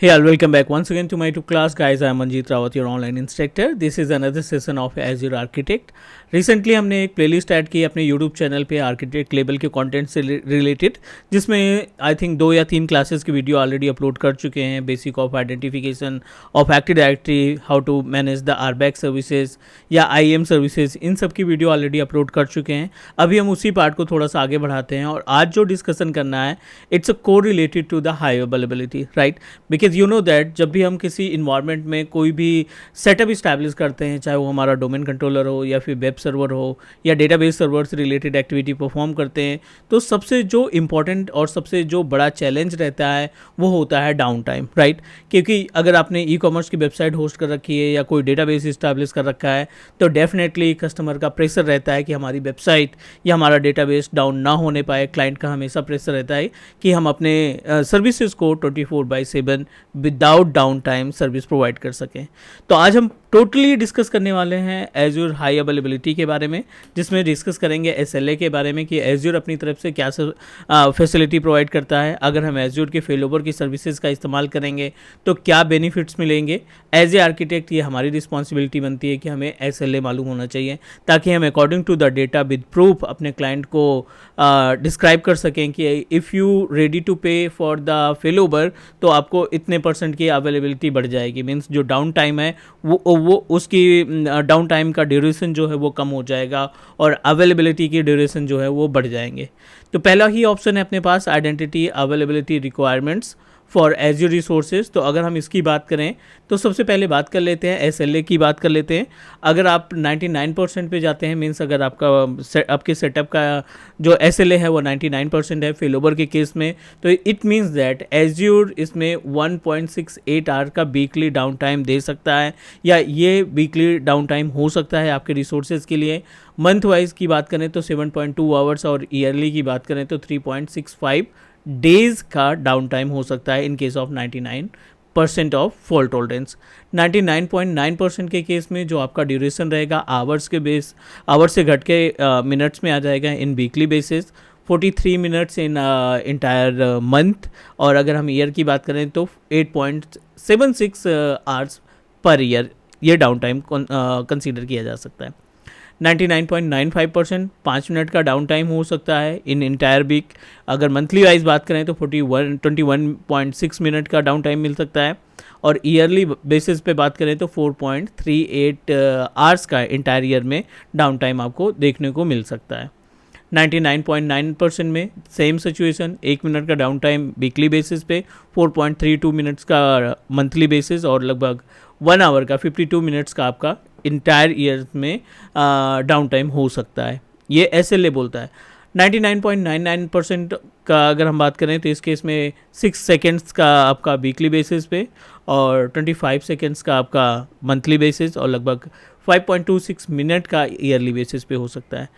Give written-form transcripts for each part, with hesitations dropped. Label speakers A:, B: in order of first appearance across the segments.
A: Hey, all welcome back once again to my YouTube class, guys. I am Manjeet Rawat, your online instructor. This is another session of Azure Architect. Recently हमने एक playlist add की अपने YouTube channel पे architect level के content से related, जिसमें I think 2 या 3 classes की वीडियो ऑलरेडी अपलोड कर चुके हैं. Basic of identification of active directory, how to manage the RBAC services या IAM सर्विसेज, इन सब की वीडियो ऑलरेडी अपलोड कर चुके हैं. अभी हम उसी पार्ट को थोड़ा सा आगे बढ़ाते हैं और आज जो डिस्कशन करना है it's a core related to the high availability, right. Because you know that जब भी हम किसी इन्वायरमेंट में कोई भी सेटअप इस्टेब्लिश करते हैं, चाहे वो हमारा डोमेन कंट्रोलर हो या फिर वेब सर्वर हो या डेटाबेस सर्वर से रिलेटेड एक्टिविटी परफॉर्म करते हैं, तो सबसे जो इम्पॉर्टेंट और सबसे जो बड़ा चैलेंज रहता है वो होता है डाउन टाइम, राइट. क्योंकि अगर आपने ई कॉमर्स की वेबसाइट होस्ट कर रखी है या कोई डेटाबेस इस्टेब्लिश कर रखा है तो डेफिनेटली कस्टमर का प्रेशर रहता है कि हमारी वेबसाइट या हमारा डेटाबेस डाउन ना होने पाए. क्लाइंट का हमेशा प्रेशर रहता है कि हम अपने सर्विसेज को 24/7 without down time service provide कर सकें. तो आज हम टोटली डिस्कस करने वाले हैं एज्योर हाई अवेलेबिलिटी के बारे में, जिसमें डिस्कस करेंगे SLA के बारे में कि एज्योर अपनी तरफ से क्या फैसिलिटी प्रोवाइड करता है. अगर हम एज्योर के फेलोवर की सर्विसेज का इस्तेमाल करेंगे तो क्या बेनिफिट्स मिलेंगे. एज ए आर्किटेक्ट ये हमारी रिस्पॉन्सिबिलिटी बनती है कि हमें SLA मालूम होना चाहिए ताकि हम according to the data with proof अपने क्लाइंट को डिस्क्राइब कर सकें कि if you ready to pay for the failover तो आपको इतने % की अवेलेबिलिटी बढ़ जाएगी. मीन्स जो डाउन टाइम है वो उसकी डाउन टाइम का ड्यूरेशन जो है वो कम हो जाएगा और अवेलेबिलिटी की ड्यूरेशन जो है वो बढ़ जाएंगे. तो पहला ही ऑप्शन है अपने पास identity availability requirements for Azure resources. तो अगर हम इसकी बात करें तो सबसे पहले बात कर लेते हैं SLA की बात कर लेते हैं. अगर आप 99% पे जाते हैं, मीन्स अगर आपके सेटअप का जो SLA है वो 99% है फेलोवर के केस में, तो इट मीन्स दैट एज्योर इसमें 1.68 आवर का वीकली डाउन टाइम दे सकता है या ये वीकली डाउन टाइम हो सकता है आपके रिसोर्सेज के लिए. मंथ वाइज की बात करें तो 7.2 आवर्स और ईयरली की बात करें तो 3.65 डेज का डाउन टाइम हो सकता है in case of 99% of fault tolerance. 99.9% के केस में जो आपका ड्यूरेशन रहेगा आवर्स से घट के मिनट्स में आ जाएगा in weekly basis. 43 minutes in entire month. और अगर हम ईयर की बात करें तो 8.76 आवर्स पर ईयर ये डाउन टाइम कंसीडर किया जा सकता है. 99.95% 5 मिनट का डाउन टाइम हो सकता है इन इंटायर वीक. अगर मंथली वाइज बात करें तो 21.6 मिनट का डाउन टाइम मिल सकता है और ईयरली बेसिस पे बात करें तो 4.38 आवर्स का इंटायर ईयर में डाउन टाइम आपको देखने को मिल सकता है. 99.9% में सेम सिचुएशन, 1 मिनट का डाउन टाइम वीकली बेसिस पे, 4.32 मिनट्स का मंथली बेसिस और लगभग 1 आवर का 52 मिनट्स का आपका इंटायर ईयर में डाउन टाइम हो सकता है. ये SLA बोलता है. 99.99% का अगर हम बात करें तो इस केस में 6 सेकेंड्स का आपका वीकली बेसिस पे और 25 सेकेंड्स का आपका मंथली बेसिस और लगभग 5.26 मिनट का ईयरली बेसिस पे हो सकता है.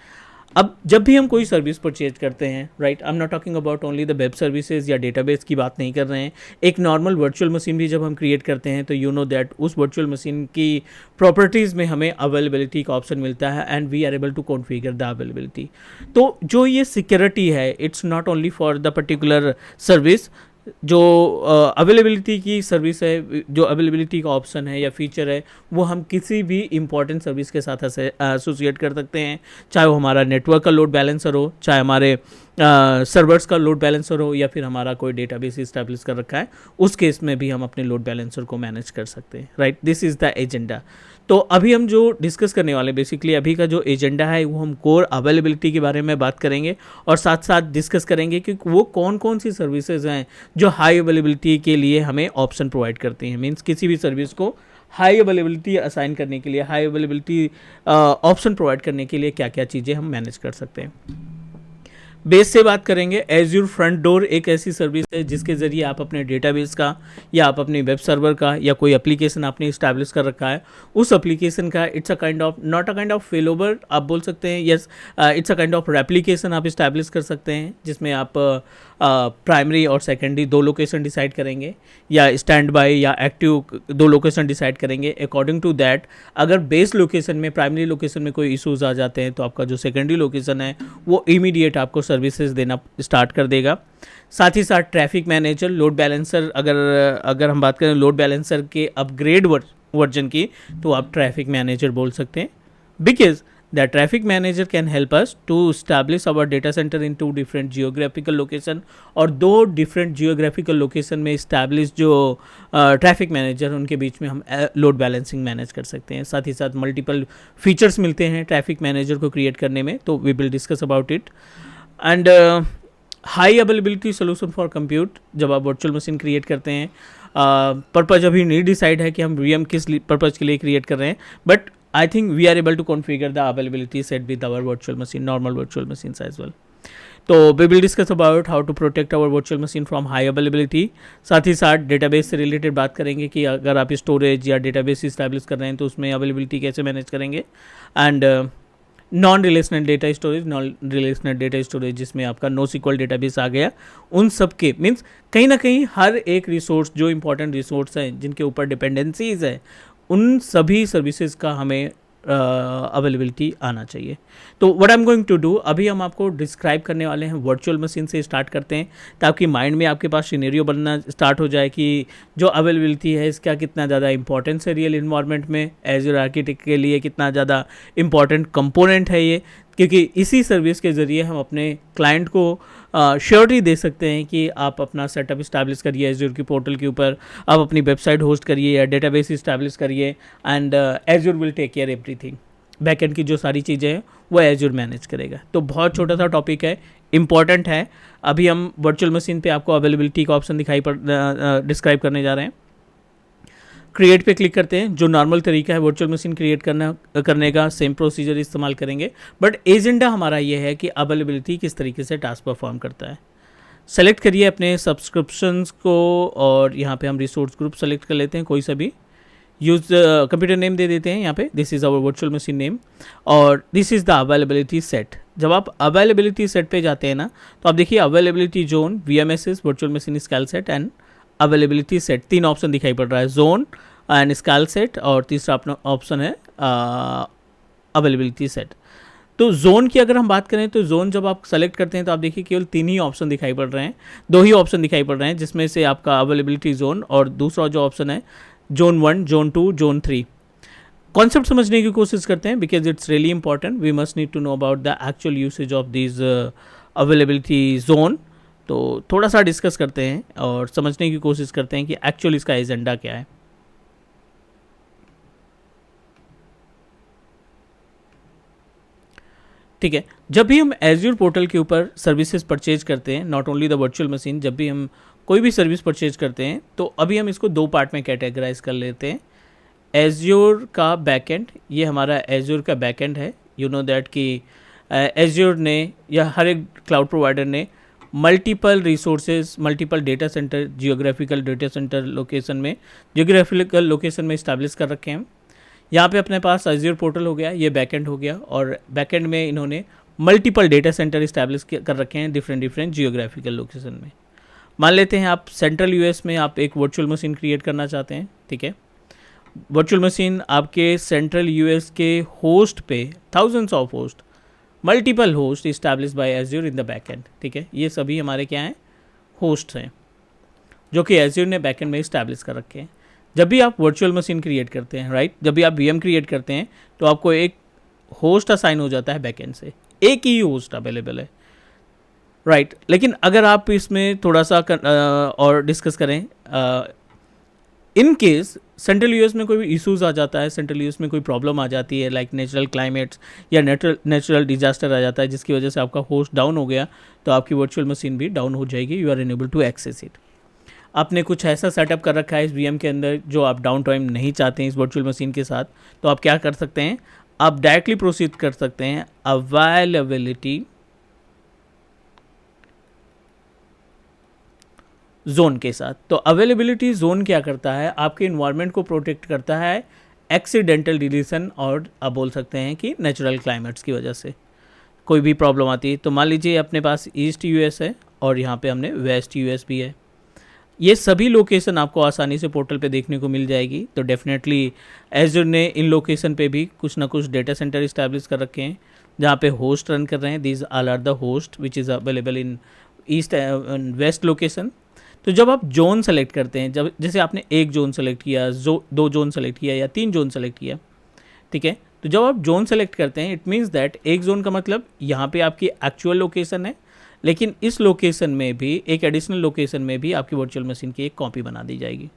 A: अब जब भी हम कोई सर्विस परचेज करते हैं, right, I am not talking about only the web services या डेटाबेस की बात नहीं कर रहे हैं. एक नॉर्मल वर्चुअल मशीन भी जब हम क्रिएट करते हैं तो यू नो दैट उस वर्चुअल मशीन की प्रॉपर्टीज़ में हमें अवेलेबिलिटी का ऑप्शन मिलता है and we are able to configure the availability. तो जो ये सिक्योरिटी है it's not only for the particular service. जो अवेलेबिलिटी की सर्विस है, जो अवेलेबिलिटी का ऑप्शन है या फीचर है, वो हम किसी भी इंपॉर्टेंट सर्विस के साथ एसोसिएट कर सकते हैं. चाहे वो हमारा नेटवर्क का लोड बैलेंसर हो, चाहे हमारे सर्वर्स का लोड बैलेंसर हो या फिर हमारा कोई डेटाबेस इस्टेब्लिश कर रखा है, उस केस में भी हम अपने लोड बैलेंसर को मैनेज कर सकते हैं, right. This is the agenda. तो अभी हम जो डिस्कस करने वाले बेसिकली अभी का जो एजेंडा है वो हम कोर अवेलेबिलिटी के बारे में बात करेंगे और साथ साथ डिस्कस करेंगे कि वो कौन कौन सी सर्विसेज हैं जो हाई अवेलेबिलिटी के लिए हमें ऑप्शन प्रोवाइड करती हैं. मीन्स किसी भी सर्विस को हाई अवेलेबिलिटी असाइन करने के लिए, हाई अवेलेबिलिटी ऑप्शन प्रोवाइड करने के लिए क्या क्या चीज़ें हम मैनेज कर सकते हैं. बेस से बात करेंगे. एज्योर फ्रंट डोर एक ऐसी सर्विस है जिसके ज़रिए आप अपने डेटाबेस का या आप अपने वेब सर्वर का या कोई एप्लीकेशन आपने इस्टेब्लिश कर रखा है, उस एप्लीकेशन का it's a kind of not a kind of failover आप बोल सकते हैं, yes, it's a kind of replication आप इस्टेब्लिश कर सकते हैं जिसमें आप प्राइमरी और सेकेंडरी दो लोकेशन डिसाइड करेंगे, या स्टैंड बाय या एक्टिव दो लोकेशन डिसाइड करेंगे। अकॉर्डिंग टू दैट अगर बेस लोकेशन में, प्राइमरी लोकेशन में कोई इश्यूज आ जाते हैं तो आपका जो सेकेंडरी लोकेशन है वो इमीडिएट आपको सर्विसेज देना स्टार्ट कर देगा। साथ ही साथ ट्रैफिक मैनेजर, लोड बैलेंसर, अगर हम बात करें लोड बैलेंसर के अपग्रेड वर्जन की, तो आप ट्रैफिक मैनेजर बोल सकते हैं, because the traffic manager can help us to establish our data centre in 2 different geographical location, और 2 डिफरेंट जियोग्राफिकल लोकेशन में स्टैब्लिश जो ट्रैफिक मैनेजर उनके बीच में हम लोड बैलेंसिंग मैनेज कर सकते हैं। साथ ही साथ मल्टीपल फीचर्स मिलते हैं ट्रैफिक मैनेजर को क्रिएट करने में, तो we will discuss about it. And high availability solution for compute, जब आप वर्चुअल मशीन क्रिएट करते हैं, पर्पज अभी नहीं डिसाइड है कि हम VM किस पर्पज के लिए क्रिएट कर रहे हैं, but I think we are able to configure the availability set with our virtual machine, normal virtual machines as well. तो we will discuss about how to protect our virtual machine from high availability. साथ ही साथ database से related बात करेंगे कि अगर आप storage या डेटाबेस इस्टेब्लिश कर रहे हैं तो उसमें अवेलेबिलिटी कैसे मैनेज करेंगे। And non relational data storage जिसमें आपका NoSQL डेटाबेस आ गया, उन सब के मीन्स कहीं ना कहीं हर एक रिसोर्स जो इंपॉर्टेंट रिसोर्स हैं जिनके ऊपर डिपेंडेंसीज है, उन सभी सर्विसेज का हमें अवेलेबिलिटी आना चाहिए। तो what I am going to do, अभी हम आपको डिस्क्राइब करने वाले हैं वर्चुअल मशीन से स्टार्ट करते हैं, ताकि माइंड में आपके पास सिनेरियो बनना स्टार्ट हो जाए कि जो अवेलेबिलिटी है इसका कितना ज़्यादा इंपॉर्टेंस है रियल इन्वायरमेंट में, एज़्योर आर्किटेक्ट के लिए कितना ज़्यादा इंपॉर्टेंट कंपोनेंट है ये, क्योंकि इसी सर्विस के ज़रिए हम अपने क्लाइंट को श्योरिटी दे सकते हैं कि आप अपना सेटअप इस्टेब्लिश करिए एज़्योर की पोर्टल के ऊपर, आप अपनी वेबसाइट होस्ट करिए या डेटाबेस इस्टेब्लिश करिए, and Azure will take care everything. Backend की जो सारी चीज़ें हैं वो एज़्योर मैनेज करेगा। तो बहुत छोटा सा टॉपिक है, इंपॉर्टेंट है। अभी हम वर्चुअल मशीन पे आपको अवेलेबिलिटी का ऑप्शन डिस्क्राइब करने जा रहे हैं। क्रिएट पे क्लिक करते हैं। जो नॉर्मल तरीका है वर्चुअल मशीन क्रिएट करने का, सेम प्रोसीजर इस्तेमाल करेंगे, बट एजेंडा हमारा ये है कि अवेलेबिलिटी किस तरीके से टास्क परफॉर्म करता है। सेलेक्ट करिए अपने सब्सक्रिप्शंस को, और यहाँ पे हम रिसोर्स ग्रुप सेलेक्ट कर लेते हैं, कोई सा भी यूज कंप्यूटर नेम दे देते हैं यहाँ पे, this is our virtual machine name, और this is the availability set. जब आप अवेलेबिलिटी सेट पे जाते हैं ना, तो आप देखिए availability zone, VMSS virtual machine scale set and availability set, 3 option दिखाई पड़ रहा है, जोन एंड स्केल सेट, और तीसरा अपना ऑप्शन है अवेलेबिलिटी सेट। तो जोन की अगर हम बात करें तो जोन जब आप सेलेक्ट करते हैं तो आप देखिए केवल 3 ही ऑप्शन दिखाई पड़ रहे हैं, 2 ही ऑप्शन दिखाई पड़ रहे हैं, जिसमें से आपका अवेलेबिलिटी जोन और दूसरा जो ऑप्शन है जोन 1, जोन 2, जोन 3। कॉन्सेप्ट समझने की कोशिश करते हैं, because it's really important, we must need to know about the actual usage of this availability zone. तो थोड़ा सा डिस्कस करते हैं और समझने की कोशिश करते हैं कि एक्चुअल इसका एजेंडा क्या है। ठीक है, जब भी हम एज़्योर पोर्टल के ऊपर सर्विसेज परचेज करते हैं, not only the virtual machine, जब भी हम कोई भी सर्विस परचेज करते हैं तो अभी हम इसको 2 पार्ट में कैटेगराइज कर लेते हैं। एज़्योर का बैकएंड, ये हमारा एज़्योर का बैकएंड है। यू नो दैट कि एज़्योर ने या हर एक क्लाउड प्रोवाइडर ने multiple resources, multiple data centre, geographical data centre location में, जियोग्राफिकल लोकेशन में इस्टेब्लिश कर रखे हैं। यहाँ पे अपने पास एज़्योर पोर्टल हो गया, ये बैकएंड हो गया, और बैकएंड में इन्होंने मल्टीपल डेटा सेंटर इस्टेब्लिश कर रखे हैं डिफरेंट जियोग्राफिकल लोकेशन में। मान लेते हैं आप सेंट्रल US में आप एक वर्चुअल मशीन क्रिएट करना चाहते हैं। ठीक है, वर्चुअल मशीन आपके सेंट्रल US के होस्ट पे, thousands of host, multiple host establish by Azure in the backend. ठीक है, ये सभी हमारे क्या हैं, होस्ट हैं, जो कि एज़्योर ने बैकएंड में इस्टेब्लिश कर रखे हैं। जब भी आप वर्चुअल मशीन क्रिएट करते हैं, राइट, जब भी आप VM क्रिएट करते हैं तो आपको एक होस्ट असाइन हो जाता है बैकएंड से, एक ही होस्ट अवेलेबल है, राइट। लेकिन अगर आप इसमें थोड़ा सा और डिस्कस करें, इन केस सेंट्रल US में कोई भी इश्यूज आ जाता है, सेंट्रल US में कोई प्रॉब्लम आ जाती है, लाइक नेचुरल क्लाइमेट्स या नेचुरल डिजास्टर आ जाता है जिसकी वजह से आपका होस्ट डाउन हो गया, तो आपकी वर्चुअल मशीन भी डाउन हो जाएगी, you are unable to access it. आपने कुछ ऐसा सेटअप कर रखा है इस VM के अंदर जो आप डाउन टाइम नहीं चाहते हैं इस वर्चुअल मशीन के साथ, तो आप क्या कर सकते हैं, आप डायरेक्टली प्रोसीड कर सकते हैं अवेलेबिलिटी जोन के साथ। तो अवेलेबिलिटी जोन क्या करता है, आपके इन्वायरमेंट को प्रोटेक्ट करता है एक्सीडेंटल डिलीशन, और आप बोल सकते हैं कि नेचुरल क्लाइमेट्स की वजह से कोई भी प्रॉब्लम आती है। तो मान लीजिए अपने पास ईस्ट US है और यहाँ पे हमने वेस्ट यूएस भी है। ये सभी लोकेशन आपको आसानी से पोर्टल पे देखने को मिल जाएगी। तो डेफिनेटली एज्योर ने इन लोकेशन पे भी कुछ ना कुछ डेटा सेंटर इस्टेब्लिश कर रखे हैं जहाँ पे होस्ट रन कर रहे हैं। These all are the host which is available in east and west location. तो जब आप जोन सेलेक्ट करते हैं, जब जैसे आपने एक जोन सेलेक्ट किया, 2 जोन सेलेक्ट किया या 3 जोन सेलेक्ट किया, ठीक है, तो जब आप जोन सेलेक्ट करते हैं इट मीन्स दैट एक जोन का मतलब यहाँ पे आपकी एक्चुअल लोकेशन है, लेकिन इस लोकेशन में भी एक एडिशनल लोकेशन में भी आपकी वर्चुअल मशीन की एक कॉपी बना दी जाएगी,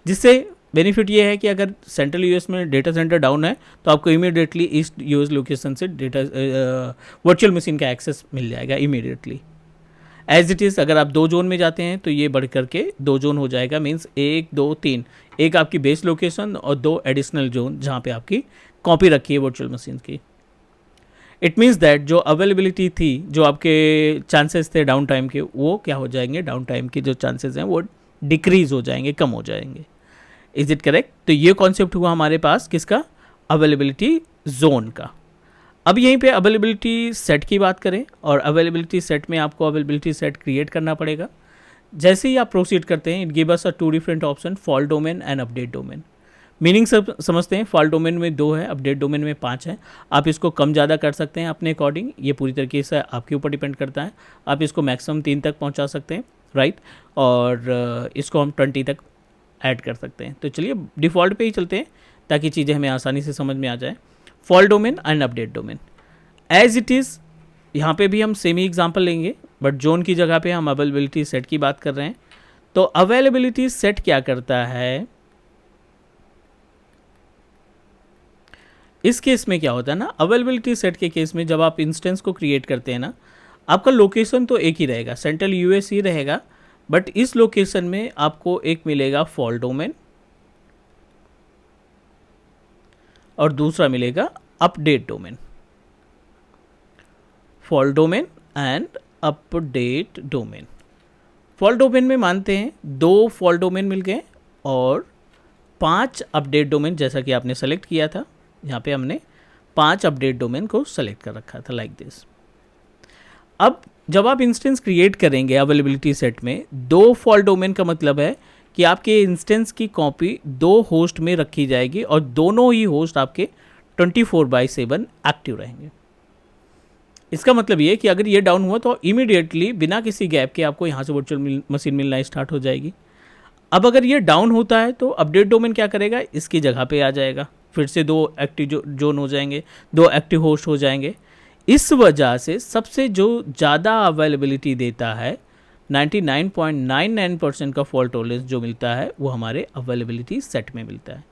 A: जिससे बेनिफिट ये है कि अगर सेंट्रल यूएस में डेटा सेंटर डाउन है तो आपको इमीडिएटली ईस्ट यूएस लोकेशन से डेटा वर्चुअल मशीन का एक्सेस मिल जाएगा इमीडिएटली। एज इट इज़ अगर आप 2 जोन में जाते हैं तो ये बढ़ करके 2 जोन हो जाएगा, मीन्स 1 2 3, एक आपकी बेस लोकेशन और 2 एडिशनल जोन जहाँ पे आपकी कॉपी रखी है वर्चुअल मशीन की। इट मीन्स दैट जो अवेलेबिलिटी थी, जो आपके चांसेस थे डाउन टाइम के, वो क्या हो जाएंगे, डाउन टाइम के जो चांसेस हैं वो डिक्रीज हो जाएंगे, कम हो जाएंगे। Is it correct? तो ये कॉन्सेप्ट हुआ हमारे पास किसका, अवेलेबिलिटी जोन का। अब यहीं पे अवेलेबिलिटी सेट की बात करें, और अवेलेबिलिटी सेट में आपको अवेलेबिलिटी सेट क्रिएट करना पड़ेगा। जैसे ही आप प्रोसीड करते हैं, it give us 2 different option, fault domain and update domain. Meaning सब समझते हैं, फॉल्ट डोमेन में 2 है, अपडेट डोमेन में 5 है। आप इसको कम ज़्यादा कर सकते हैं अपने अकॉर्डिंग, ये पूरी तरीके से आपके ऊपर डिपेंड करता है। आप इसको मैक्सिमम 3 तक पहुंचा सकते हैं, राइट, और इसको हम 20 तक ऐड कर सकते हैं। तो चलिए डिफ़ॉल्ट पे ही चलते हैं ताकि चीज़ें हमें आसानी से समझ में आ जाए। Fault domain and update domain as it is, यहाँ पे भी हम सेम ही एग्जाम्पल लेंगे, बट जोन की जगह पे हम अवेलेबिलिटी सेट की बात कर रहे हैं। तो अवेलेबिलिटी सेट क्या करता है, इस केस में क्या होता है ना, अवेलेबिलिटी सेट के केस में जब आप इंस्टेंस को क्रिएट करते हैं ना, आपका लोकेशन तो एक ही रहेगा, सेंट्रल यूएस ही रहेगा, बट इस लोकेशन में आपको एक मिलेगा फॉल्ट डोमेन और दूसरा मिलेगा update domain. Fault domain and update domain. Fault domain में मानते हैं 2 फॉल्ट डोमेन मिल गए और 5 अपडेट डोमेन, जैसा कि आपने सेलेक्ट किया था, यहाँ पे हमने 5 अपडेट डोमेन को सेलेक्ट कर रखा था लाइक दिस। अब जब आप इंस्टेंस क्रिएट करेंगे अवेलेबिलिटी सेट में, 2 फॉल्ट डोमेन का मतलब है कि आपके इंस्टेंस की कॉपी 2 होस्ट में रखी जाएगी और दोनों ही होस्ट आपके 24/7 एक्टिव रहेंगे। इसका मतलब ये कि अगर ये डाउन हुआ तो इमीडिएटली बिना किसी गैप के आपको यहाँ से वर्चुअल मशीन मिलना स्टार्ट हो जाएगी। अब अगर ये डाउन होता है तो अपडेट डोमेन क्या करेगा, इसकी जगह पे आ जाएगा, फिर से 2 एक्टिव जोन हो जाएंगे, 2 एक्टिव होस्ट हो जाएंगे। इस वजह से सबसे जो ज़्यादा अवेलेबिलिटी देता है, 99.99% का फॉल्ट टॉलरेंस जो मिलता है वो हमारे अवेलेबिलिटी सेट में मिलता है।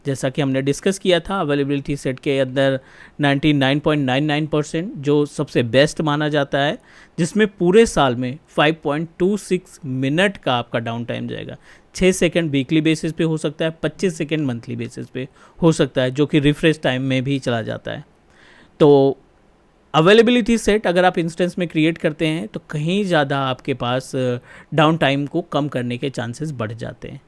A: जैसा कि हमने डिस्कस किया था, अवेलेबिलिटी सेट के अंदर 99.99% जो सबसे बेस्ट माना जाता है, जिसमें पूरे साल में 5.26 मिनट का आपका डाउन टाइम जाएगा। 6 सेकंड वीकली बेसिस पे हो सकता है, 25 सेकंड मंथली बेसिस पे हो सकता है, जो कि रिफ्रेश टाइम में भी चला जाता है। तो अवेलेबिलिटी सेट अगर आप इंस्टेंस में क्रिएट करते हैं तो कहीं ज़्यादा आपके पास डाउन टाइम को कम करने के चांसेस बढ़ जाते हैं।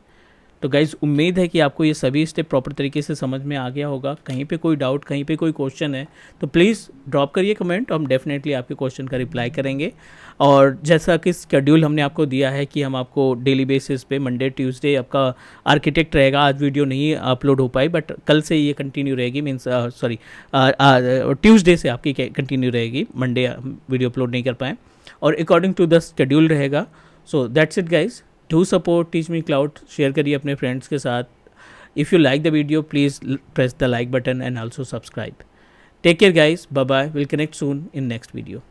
A: तो गाइज़, उम्मीद है कि आपको ये सभी स्टेप प्रॉपर तरीके से समझ में आ गया होगा। कहीं पे कोई डाउट, कहीं पे कोई क्वेश्चन है तो प्लीज़ ड्रॉप करिए कमेंट, हम डेफिनेटली आपके क्वेश्चन का रिप्लाई करेंगे। और जैसा कि शेड्यूल हमने आपको दिया है कि हम आपको डेली बेसिस पे मंडे ट्यूसडे आपका आर्किटेक्ट रहेगा। आज वीडियो नहीं अपलोड हो पाई, बट कल से ये कंटिन्यू रहेगी, मीन्स सॉरी ट्यूसडे से आपकी कंटिन्यू रहेगी, मंडे वीडियो अपलोड नहीं कर पाए, और अकॉर्डिंग टू द शेड्यूल रहेगा। So that's it guys, do support Teach Me Cloud, share करिए अपने फ्रेंड्स के साथ। If you like the video please press the like button and also subscribe. Take care guys, bye bye, will connect soon in next video.